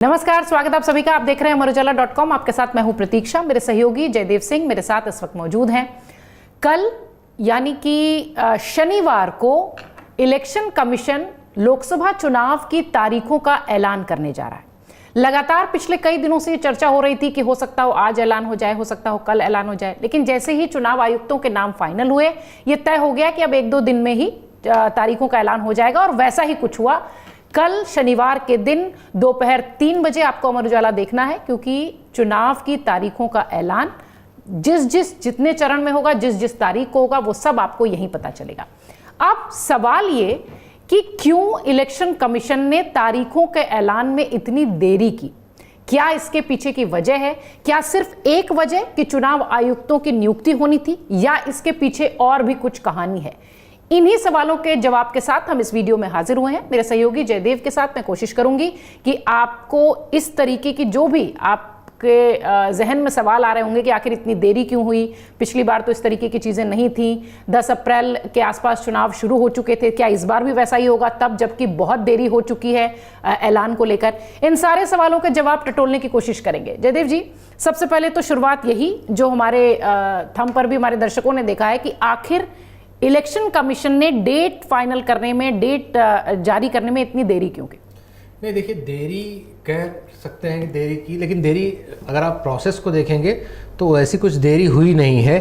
नमस्कार, स्वागत आप सभी का। आप देख रहे हैं अमर-उजाला.com। आपके साथ मैं हूं प्रतीक्षा। मेरे सहयोगी जयदेव सिंह मेरे साथ इस वक्त मौजूद हैं। कल यानी कि शनिवार को इलेक्शन कमीशन लोकसभा चुनाव की तारीखों का ऐलान करने जा रहा है। लगातार पिछले कई दिनों से ये चर्चा हो रही थी कि हो सकता हो आज ऐलान हो जाए, हो सकता हो कल ऐलान हो जाए, लेकिन जैसे ही चुनाव आयुक्तों के नाम फाइनल हुए, ये तय हो गया कि अब 1-2 दिन में ही तारीखों का ऐलान हो जाएगा। और वैसा ही कुछ हुआ। कल शनिवार के दिन दोपहर 3 बजे आपको अमर उजाला देखना है, क्योंकि चुनाव की तारीखों का ऐलान जितने चरण में होगा, जिस तारीख को होगा, वो सब आपको यहीं पता चलेगा। अब सवाल ये कि क्यों इलेक्शन कमीशन ने तारीखों के ऐलान में इतनी देरी की? क्या इसके पीछे की वजह है? क्या सिर्फ एक वजह कि चुनाव आयुक्तों की नियुक्ति होनी थी, या इसके पीछे और भी कुछ कहानी है? इन्हीं सवालों के जवाब के साथ हम इस वीडियो में हाजिर हुए हैं। मेरे सहयोगी जयदेव के साथ मैं कोशिश करूंगी कि आपको इस तरीके की जो भी आपके जहन में सवाल आ रहे होंगे कि आखिर इतनी देरी क्यों हुई, पिछली बार तो इस तरीके की चीजें नहीं थी, 10 अप्रैल के आसपास चुनाव शुरू हो चुके थे, क्या इस बार भी वैसा ही होगा तब, जबकि बहुत देरी हो चुकी है ऐलान को लेकर? इन सारे सवालों के जवाब टटोलने की कोशिश करेंगे। जयदेव जी, सबसे पहले तो शुरुआत यही जो हमारे थंब पर भी हमारे दर्शकों ने देखा है कि आखिर इलेक्शन कमीशन ने डेट फाइनल करने में, डेट जारी करने में इतनी देरी क्यों की? नहीं, देखिए, देरी कह सकते हैं कि देरी की, लेकिन देरी अगर आप प्रोसेस को देखेंगे तो ऐसी कुछ देरी हुई नहीं है।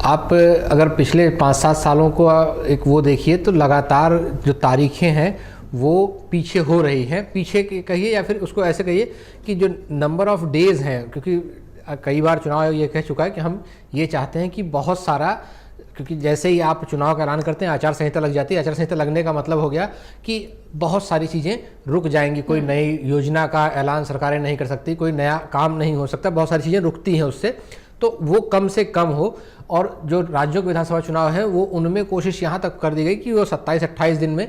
आप अगर पिछले 5-7 सालों को एक वो देखिए तो लगातार जो तारीखें हैं वो पीछे हो रही हैं। पीछे कहिए या फिर उसको ऐसे कहिए कि जो नंबर ऑफ डेज हैं, क्योंकि कई बार चुनाव आयोग ये कह चुका है कि हम ये चाहते हैं कि बहुत सारा, क्योंकि जैसे ही आप चुनाव का ऐलान करते हैं आचार संहिता लग जाती है। आचार संहिता लगने का मतलब हो गया कि बहुत सारी चीज़ें रुक जाएंगी। कोई नई योजना का ऐलान सरकारें नहीं कर सकती, कोई नया काम नहीं हो सकता, बहुत सारी चीज़ें रुकती हैं उससे। तो वो कम से कम हो। और जो राज्यों के विधानसभा चुनाव हैं वो उनमें कोशिश यहाँ तक कर दी गई कि वो 27-28 दिन में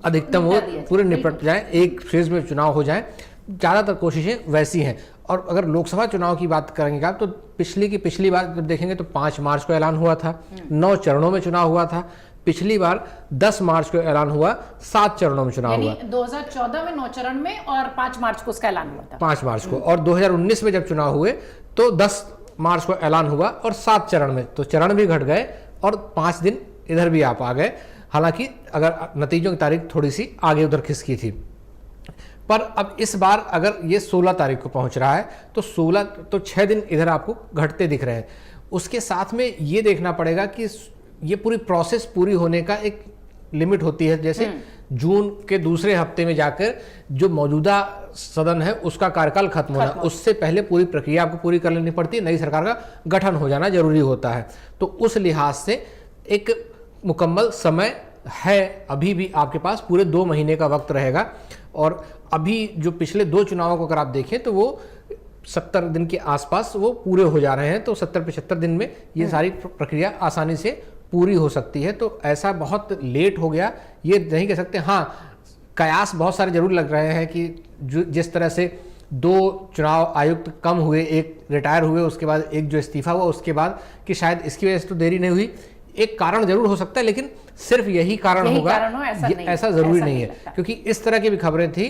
अधिकतम वो पूरे निपट जाए, एक फेज में चुनाव हो जाए। ज़्यादातर कोशिशें वैसी हैं। और अगर लोकसभा चुनाव की बात करेंगे आप तो पिछली बार जब देखेंगे तो 5 मार्च को ऐलान हुआ था, 9 चरणों में चुनाव हुआ था। पिछली बार 10 मार्च को ऐलान हुआ, 7 चरणों में चुनाव हुआ। 2014 में 9 चरण में और 5 मार्च को उसका ऐलान हुआ था। 5 मार्च को। और 2019 में जब चुनाव हुए तो 10 मार्च को ऐलान हुआ और 7 चरण में। तो चरण भी घट गए और 5 दिन इधर भी आप आ गए। हालांकि अगर नतीजों की तारीख थोड़ी सी आगे उधर खिसकी थी। पर अब इस बार अगर ये 16 तारीख को पहुंच रहा है तो 6 दिन इधर आपको घटते दिख रहे हैं। उसके साथ में ये देखना पड़ेगा कि ये पूरी प्रोसेस पूरी होने का एक लिमिट होती है। जैसे जून के दूसरे हफ्ते में जाकर जो मौजूदा सदन है उसका कार्यकाल खत्म होना, उससे पहले पूरी प्रक्रिया आपको पूरी कर लेनी पड़ती है। नई सरकार का गठन हो जाना जरूरी होता है। तो उस लिहाज से एक मुकम्मल समय है, अभी भी आपके पास पूरे 2 महीने का वक्त रहेगा। और अभी जो पिछले 2 चुनावों को अगर आप देखें तो वो 70 दिन के आसपास वो पूरे हो जा रहे हैं। तो 70-75 दिन में ये सारी प्रक्रिया आसानी से पूरी हो सकती है। तो ऐसा बहुत लेट हो गया ये नहीं कह सकते। हाँ, कयास बहुत सारे जरूर लग रहे हैं कि जिस तरह से 2 चुनाव आयुक्त कम हुए, एक रिटायर हुए, उसके बाद एक जो इस्तीफा हुआ, उसके बाद कि शायद इसकी वजह से तो देरी नहीं हुई। एक कारण जरूर हो सकता है, लेकिन सिर्फ यही कारण होगा ऐसा जरूरी नहीं है। क्योंकि इस तरह की भी खबरें थी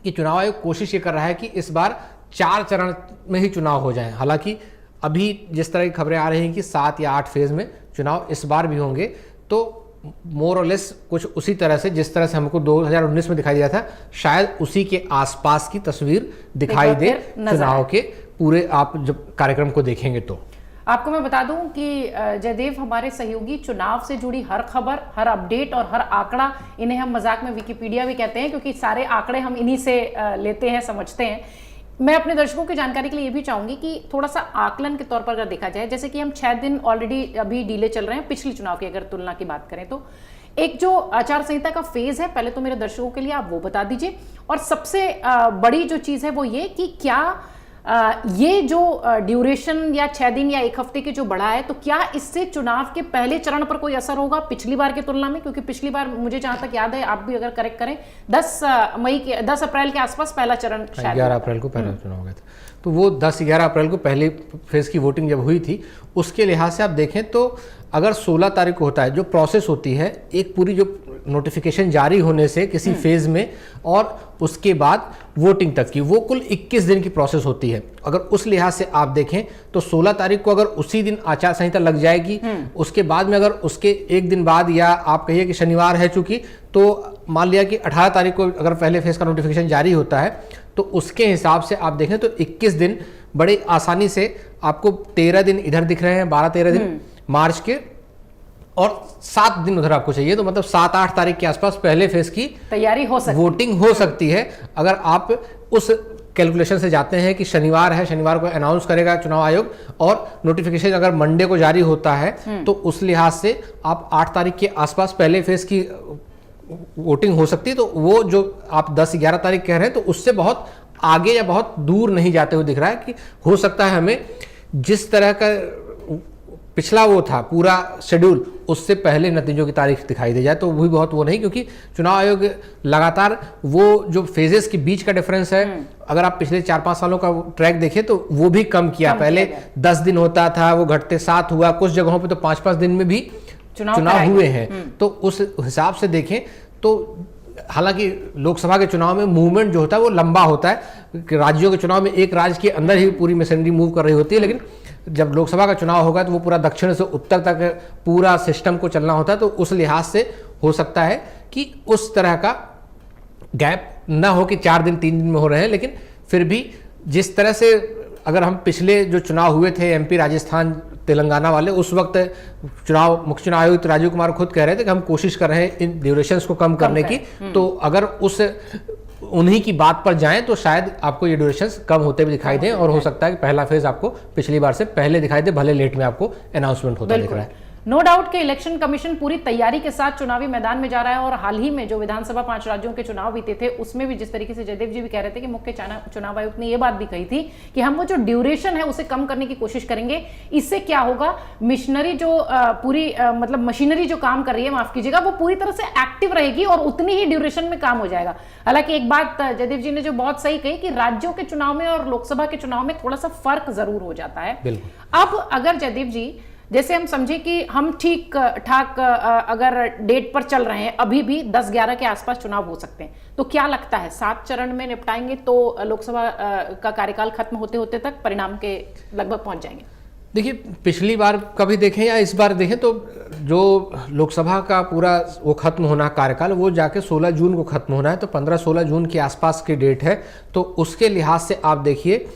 कि चुनाव आयोग कोशिश ये कर रहा है कि इस बार 4 चरण में ही चुनाव हो जाए। हालांकि अभी जिस तरह की खबरें आ रही हैं कि 7 या 8 फेज में चुनाव इस बार भी होंगे, तो मोर और लेस कुछ उसी तरह से जिस तरह से हमको 2019 में दिखाई दिया था, शायद उसी के आसपास की तस्वीर दिखाई दे चुनाव के पूरे आप जब कार्यक्रम को देखेंगे तो। आपको मैं बता दूं कि जयदेव, हमारे सहयोगी चुनाव से जुड़ी हर खबर, हर अपडेट और हर आंकड़ा, इन्हें हम मजाक में विकिपीडिया भी कहते हैं, क्योंकि सारे आंकड़े हम इन्हीं से लेते हैं, समझते हैं। मैं अपने दर्शकों की जानकारी के लिए ये भी चाहूंगी कि थोड़ा सा आकलन के तौर पर अगर देखा जाए, जैसे कि हम 6 दिन ऑलरेडी अभी डिले चल रहे हैं पिछले चुनाव की अगर तुलना की बात करें तो। एक जो आचार संहिता का फेज है, पहले तो मेरे दर्शकों के लिए आप वो बता दीजिए। और सबसे बड़ी जो चीज है वो ये कि क्या ये जो ड्यूरेशन या 6 दिन या 1 हफ्ते के जो बढ़ा है, तो क्या इससे चुनाव के पहले चरण पर कोई असर होगा पिछली बार की तुलना में? क्योंकि पिछली बार मुझे जहां तक याद है, आप भी अगर करेक्ट करें, 10 अप्रैल के आसपास पहला चरण, 11 अप्रैल को पहला चुनाव हो गया था। तो वो 10-11 अप्रैल को पहले फेज की वोटिंग जब हुई थी, उसके लिहाज से आप देखें तो अगर 16 तारीख को होता है, जो प्रोसेस होती है, एक पूरी जो नोटिफिकेशन जारी होने से किसी फेज में और उसके बाद वोटिंग तक की, वो कुल 21 दिन की प्रोसेस होती है। अगर उस लिहाज से आप देखें तो 16 तारीख को अगर उसी दिन आचार संहिता लग जाएगी, उसके बाद में अगर उसके एक दिन बाद, या आप कहिए कि शनिवार है चूंकि, तो मान लिया कि 18 तारीख को अगर पहले फेज का नोटिफिकेशन जारी होता है, तो उसके हिसाब से आप देखें तो 21 दिन बड़े आसानी से आपको 13 दिन इधर दिख रहे हैं, 12-13 दिन मार्च के, और 7 दिन उधर आपको चाहिए, तो मतलब 7-8 तारीख के आसपास पहले फेज की तैयारी हो सकती, वोटिंग हो सकती है। अगर आप उस कैलकुलेशन से जाते हैं कि शनिवार है, शनिवार को अनाउंस करेगा चुनाव आयोग, और नोटिफिकेशन अगर मंडे को जारी होता है, तो उस लिहाज से आप 8 तारीख के आसपास पहले फेज की वोटिंग हो सकती है। तो वो जो आप 10-11 तारीख कह रहे हैं, तो उससे बहुत आगे या बहुत दूर नहीं जाते हुए दिख रहा है कि हो सकता है हमें जिस तरह का पिछला वो था पूरा शेड्यूल, उससे पहले नतीजों की तारीख दिखाई दे जाए, तो वो भी बहुत वो नहीं, क्योंकि चुनाव आयोग लगातार वो जो फेजेस के बीच का डिफरेंस है, अगर आप पिछले 4-5 सालों का ट्रैक देखें तो वो भी कम किया। पहले 10 दिन होता था, वो घटते 7 हुआ, कुछ जगहों पे तो 5-5 दिन में भी चुनाव हुए हैं। तो उस हिसाब से देखें तो हालांकि लोकसभा के चुनाव में मूवमेंट जो होता है वो लंबा होता है, कि राज्यों के चुनाव में एक राज्य के अंदर ही पूरी मशीनरी मूव कर रही होती है, लेकिन जब लोकसभा का चुनाव होगा तो वो पूरा दक्षिण से उत्तर तक पूरा सिस्टम को चलना होता है। तो उस लिहाज से हो सकता है कि उस तरह का गैप ना हो कि 4 दिन 3 दिन में हो रहे हैं, लेकिन फिर भी जिस तरह से अगर हम पिछले जो चुनाव हुए थे MP, राजस्थान, तेलंगाना वाले, उस वक्त मुख्य चुनाव आयुक्त राजीव कुमार खुद कह रहे थे कि हम कोशिश कर रहे हैं इन ड्यूरेशंस को कम करने की। तो अगर उन्हीं की बात पर जाएं तो शायद आपको ये ड्यूरेशंस कम होते भी दिखाई दें, और हो सकता है कि पहला फेज आपको पिछली बार से पहले दिखाई दे, भले लेट में आपको अनाउंसमेंट होता दिख रहा है। नो डाउट कि इलेक्शन कमीशन पूरी तैयारी के साथ चुनावी मैदान में जा रहा है, और हाल ही में जो विधानसभा 5 राज्यों के चुनाव बीते थे, उसमें भी जिस तरीके से जयदेव जी भी कह रहे थे कि मुख्य चुनाव आयुक्त ने यह बात भी कही थी कि हम वो जो ड्यूरेशन है उसे कम करने की कोशिश करेंगे। इससे क्या होगा, मिशनरी जो पूरी मतलब मशीनरी जो काम कर रही है, माफ कीजिएगा, वो पूरी तरह से एक्टिव रहेगी और उतनी ही ड्यूरेशन में काम हो जाएगा। हालांकि एक बात जयदेव जी ने जो बहुत सही कही कि राज्यों के चुनाव में और लोकसभा के चुनाव में थोड़ा सा फर्क जरूर हो जाता है। अब अगर जयदेव जी, जैसे हम समझे कि हम ठीक ठाक अगर डेट पर चल रहे हैं, अभी भी 10-11 के आसपास चुनाव हो सकते हैं, तो क्या लगता है 7 चरण में निपटाएंगे तो लोकसभा का कार्यकाल खत्म होते होते तक परिणाम के लगभग पहुंच जाएंगे? देखिए, पिछली बार कभी देखें या इस बार देखें तो जो लोकसभा का पूरा वो खत्म होना कार्यकाल, वो जाके 16 जून को खत्म होना है, तो 15-16 जून के आसपास की डेट है। तो उसके लिहाज से आप देखिए,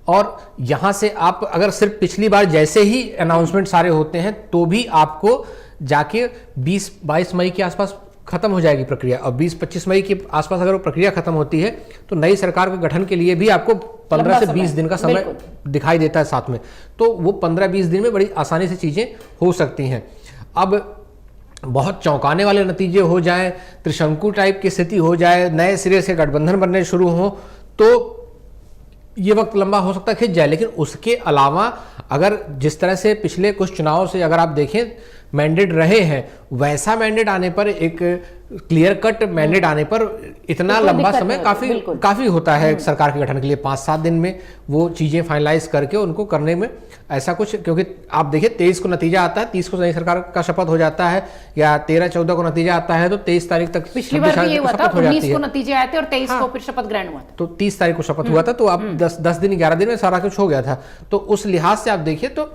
और यहाँ से आप अगर सिर्फ पिछली बार जैसे ही अनाउंसमेंट सारे होते हैं, तो भी आपको जाके 20-22 मई के आसपास खत्म हो जाएगी प्रक्रिया, और 20-25 मई के आसपास अगर वो प्रक्रिया खत्म होती है तो नई सरकार के गठन के लिए भी आपको 15 से 20 दिन का समय दिखाई देता है साथ में। तो वो 15-20 दिन में बड़ी आसानी से चीज़ें हो सकती हैं। अब बहुत चौंकाने वाले नतीजे हो जाएं, त्रिशंकु टाइप की स्थिति हो जाए, नए सिरे से गठबंधन बनने शुरू हो, तो ये वक्त लंबा हो सकता है, खिंच जाए। लेकिन उसके अलावा अगर जिस तरह से पिछले कुछ चुनाव से अगर आप देखें मैंडेट रहे हैं, वैसा मैंडेट आने पर, एक क्लियर कट मैंडेट आने पर इतना लंबा समय काफी होता है सरकार के गठन के लिए। 5-7 दिन में वो चीजें फाइनलाइज करके उनको करने में ऐसा कुछ, क्योंकि आप देखिए 23 को नतीजा आता है, 30 को नई सरकार का शपथ हो जाता है, या 13-14 को नतीजा आता है, तो 23 तारीख तक पिछली बार भी ये हुआ था, 19 को नतीजे आए थे और 23 को फिर शपथ ग्रहण हुआ था, तो 30 तारीख को शपथ हुआ था। तो अब 10 दिन 11 दिन में सारा कुछ हो गया था। तो उस लिहाज से आप देखिए तो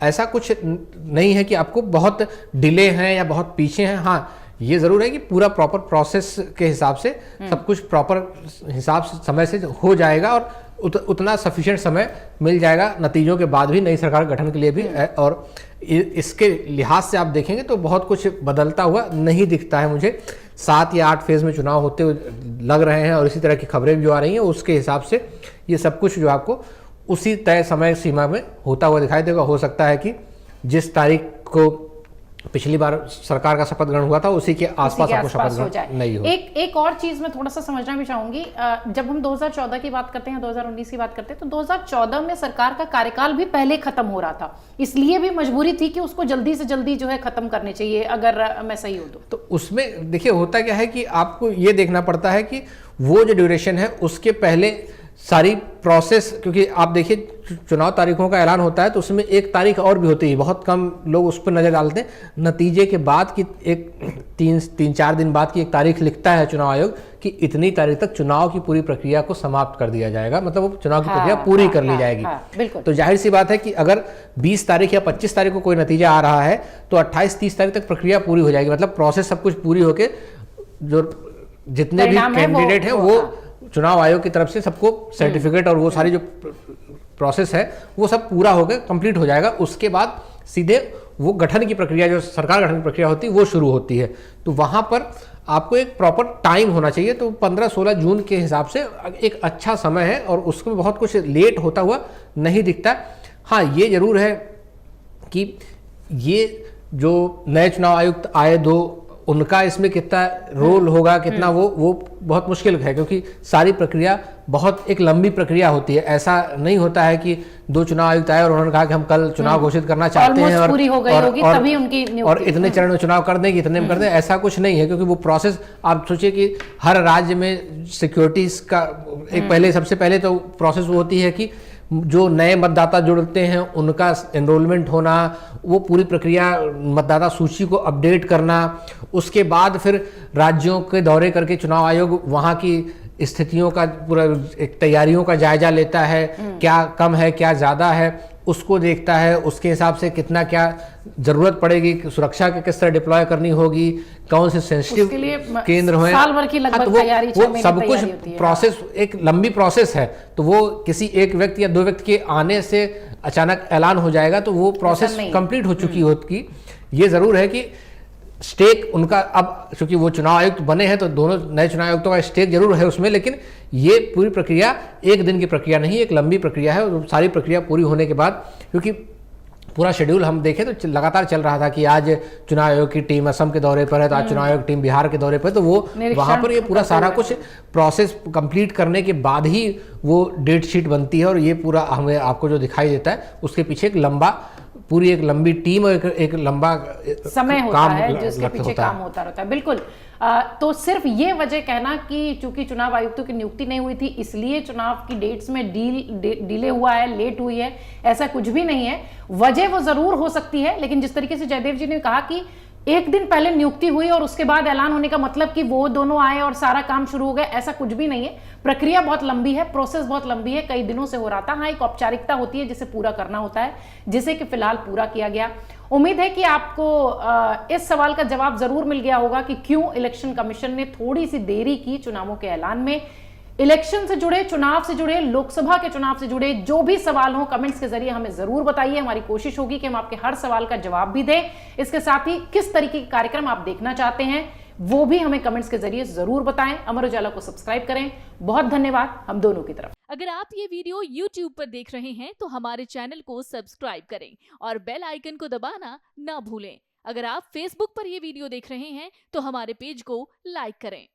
ऐसा कुछ नहीं है कि आपको बहुत डिले है या बहुत पीछे हैं। हाँ, ये जरूर है कि पूरा प्रॉपर प्रोसेस के हिसाब से सब कुछ प्रॉपर हिसाब से समय से हो जाएगा, और उतना सफिशिएंट समय मिल जाएगा नतीजों के बाद भी नई सरकार गठन के लिए भी। और इसके लिहाज से आप देखेंगे तो बहुत कुछ बदलता हुआ नहीं दिखता है मुझे। 7 या 8 फेज में चुनाव होते हुए लग रहे हैं, और इसी तरह की खबरें भी जो आ रही हैं उसके हिसाब से ये सब कुछ जो आपको उसी तय समय सीमा में होता हुआ दिखाई देगा। हो सकता है कि जिस तारीख को पिछली बार सरकार का शपथ ग्रहण हुआ था उसी के आसपास आपको शपथ ग्रहण नहीं हो। एक और चीज मैं थोड़ा सा समझना भी चाहूंगी, जब हम 2014 की बात करते हैं, 2019 की बात करते हैं, तो 2014 में सरकार का कार्यकाल भी पहले खत्म हो रहा था, इसलिए भी मजबूरी थी कि उसको जल्दी से जल्दी जो है खत्म करने चाहिए, अगर मैं सही हूं तो उसमें देखिए होता क्या है कि आपको ये देखना पड़ता है कि वो जो ड्यूरेशन है उसके पहले सारी प्रोसेस, क्योंकि आप देखिए चुनाव तारीखों का ऐलान होता है तो उसमें एक तारीख और भी होती है, बहुत कम लोग उस पर नज़र डालते हैं। नतीजे के बाद की एक 3-4 दिन बाद की एक तारीख लिखता है चुनाव आयोग कि इतनी तारीख तक चुनाव की पूरी प्रक्रिया को समाप्त कर दिया जाएगा, मतलब वो चुनाव की प्रक्रिया पूरी कर ली जाएगी। बिल्कुल। तो जाहिर सी बात है कि अगर 20 तारीख या 25 तारीख को कोई नतीजा आ रहा है तो 28-30 तारीख तक प्रक्रिया पूरी हो जाएगी, मतलब प्रोसेस सब कुछ पूरी होके जो जितने भी कैंडिडेट हैं वो चुनाव आयोग की तरफ से सबको सर्टिफिकेट और वो सारी जो प्रोसेस है वो सब पूरा होकर कंप्लीट हो जाएगा। उसके बाद सीधे वो गठन की प्रक्रिया, जो सरकार गठन की प्रक्रिया होती है वो शुरू होती है। तो वहाँ पर आपको एक प्रॉपर टाइम होना चाहिए। तो 15-16 जून के हिसाब से एक अच्छा समय है और उसमें बहुत कुछ लेट होता हुआ नहीं दिखता। हाँ, ये जरूर है कि ये जो नए चुनाव आयुक्त आए दो, उनका इसमें कितना रोल होगा, कितना वो बहुत मुश्किल है, क्योंकि सारी प्रक्रिया बहुत एक लंबी प्रक्रिया होती है। ऐसा नहीं होता है कि 2 चुनाव आयुक्त आए और उन्होंने कहा कि हम कल चुनाव घोषित करना चाहते हैं और पूरी हो गई होगी तभी उनकी और इतने चरण में चुनाव कर देंगे, इतने में कर देंगे, ऐसा कुछ नहीं है। क्योंकि वो प्रोसेस, आप सोचिए कि हर राज्य में सिक्योरिटीज का एक सबसे पहले तो प्रोसेस वो होती है कि जो नए मतदाता जुड़ते हैं उनका एनरोलमेंट होना, वो पूरी प्रक्रिया, मतदाता सूची को अपडेट करना, उसके बाद फिर राज्यों के दौरे करके चुनाव आयोग वहाँ की स्थितियों का पूरा एक तैयारियों का जायजा लेता है, क्या कम है क्या ज़्यादा है उसको देखता है, उसके हिसाब से कितना क्या ज़रूरत पड़ेगी, सुरक्षा के किस तरह डिप्लॉय करनी होगी, कौन से सेंसिटिव केंद्र हैं, साल भर की लगभग तैयारी, वो सब कुछ प्रोसेस एक लंबी प्रोसेस है। तो वो किसी एक व्यक्ति या 2 व्यक्ति के आने से अचानक ऐलान हो जाएगा तो वो प्रोसेस कंप्लीट हो चुकी होगी। ये ज़रूर है कि स्टेक उनका, अब चूंकि वो चुनाव आयुक्त बने हैं तो दोनों नए चुनाव आयुक्तों का स्टेक जरूर है उसमें, लेकिन ये पूरी प्रक्रिया एक दिन की प्रक्रिया नहीं, एक लंबी प्रक्रिया है। और सारी प्रक्रिया पूरी होने के बाद, क्योंकि पूरा शेड्यूल हम देखें तो लगातार चल रहा था कि आज चुनाव आयोग की टीम असम के दौरे पर है, तो आज चुनाव आयोग टीम बिहार के दौरे पर, तो वो वहाँ पर ये पूरा सारा कुछ प्रोसेस कंप्लीट करने के बाद ही वो डेट शीट बनती है। और ये पूरा हमें आपको जो दिखाई देता है उसके पीछे एक लंबी टीम और एक लंबा समय होता है जिसके पीछे काम होता रहता है। बिल्कुल। तो सिर्फ ये वजह कहना कि चूंकि चुनाव आयुक्तों की नियुक्ति नहीं हुई थी इसलिए चुनाव की डेट्स में डिले हुआ है, लेट हुई है, ऐसा कुछ भी नहीं है। वजह वो जरूर हो सकती है, लेकिन जिस तरीके से जयदेव जी ने कहा कि एक दिन पहले नियुक्ति हुई और उसके बाद ऐलान होने का मतलब कि वो दोनों आए और सारा काम शुरू हो गया, ऐसा कुछ भी नहीं है। प्रक्रिया बहुत लंबी है, प्रोसेस बहुत लंबी है, कई दिनों से हो रहा था। हाँ, एक औपचारिकता होती है जिसे पूरा करना होता है, जिसे कि फिलहाल पूरा किया गया। उम्मीद है कि आपको इस सवाल का जवाब जरूर मिल गया होगा कि क्यों इलेक्शन कमीशन ने थोड़ी सी देरी की चुनावों के ऐलान में। इलेक्शन से जुड़े, चुनाव से जुड़े, लोकसभा के चुनाव से जुड़े जो भी सवाल हो कमेंट्स के जरिए हमें जरूर बताइए। हमारी कोशिश होगी कि हम आपके हर सवाल का जवाब भी दें। इसके साथ ही किस तरीके के कार्यक्रम आप देखना चाहते हैं वो भी हमें कमेंट्स के जरिए जरूर बताएं। अमर उजाला को सब्सक्राइब करें। बहुत धन्यवाद हम दोनों की तरफ। अगर आप ये वीडियो YouTube पर देख रहे हैं तो हमारे चैनल को सब्सक्राइब करें और बेल आइकन को दबाना ना भूलें। अगर आप Facebook पर ये वीडियो देख रहे हैं तो हमारे पेज को लाइक करें।